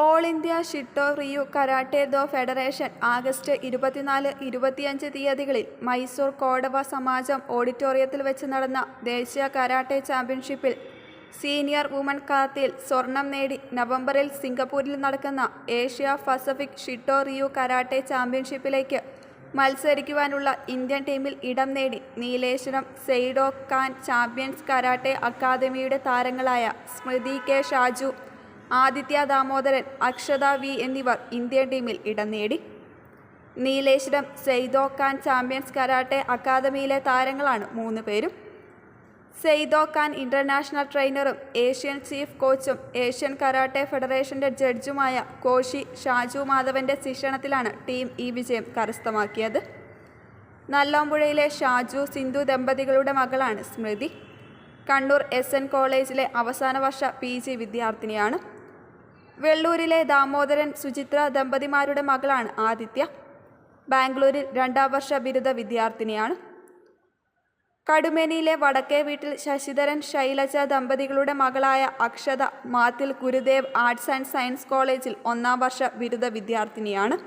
All India ഷിട്ടോ Ryu karate ദോ federation August 24-25 തീയതികളിൽ മൈസൂർ കോഡവ സമാജം ഓഡിറ്റോറിയത്തിൽ വെച്ച് നടന്ന ദേശീയ കരാട്ടെ ചാമ്പ്യൻഷിപ്പിൽ സീനിയർ വുമൺ കാത്തിൽ സ്വർണം നേടി നവംബറിൽ സിംഗപ്പൂരിൽ നടക്കുന്ന Asia Pacific Shito Ryu karate ചാമ്പ്യൻഷിപ്പിലേക്ക് മത്സരിക്കുവാനുള്ള ഇന്ത്യൻ ടീമിൽ ഇടം നേടി Nileshwaram Seidokan champions karate അക്കാദമിയുടെ താരങ്ങളായ സ്മൃതി കെ ഷാജു, ആദിത്യ ദാമോദരൻ, അക്ഷത വി എന്നിവർ ഇന്ത്യൻ ടീമിൽ ഇടം നേടി. Nileshwaram Seidokan champions karate അക്കാദമിയിലെ താരങ്ങളാണ് 3 പേരും. സെയ്ദോ ഖാൻ ഇന്റർനാഷണൽ ട്രെയിനറും ഏഷ്യൻ ചീഫ് കോച്ചും ഏഷ്യൻ കരാട്ടെ ഫെഡറേഷന്റെ ജഡ്ജുമായ കോഷി ഷാജു മാധവന്റെ ശിക്ഷണത്തിലാണ് ടീം ഈ വിജയം കരസ്ഥമാക്കിയത്. നല്ലോമ്പുഴയിലെ ഷാജു സിന്ധു ദമ്പതികളുടെ മകളാണ് സ്മൃതി. കണ്ണൂർ SN കോളേജിലെ അവസാന വർഷ PG വിദ്യാർത്ഥിനിയാണ്. വെള്ളൂരിലെ ദാമോദരൻ സുചിത്ര ദമ്പതിമാരുടെ മകളാണ് ആദിത്യ. ബാംഗ്ലൂരിൽ 2ാം വർഷ ബിരുദ വിദ്യാർത്ഥിനിയാണ്. കടുമേനിയിലെ വടക്കേ വീട്ടിൽ ശശിധരൻ ശൈലജ ദമ്പതികളുടെ മകളായ Akshata Mathil Gurudev arts and science കോളേജിൽ 1ാം വർഷ ബിരുദ വിദ്യാർത്ഥിനിയാണ്.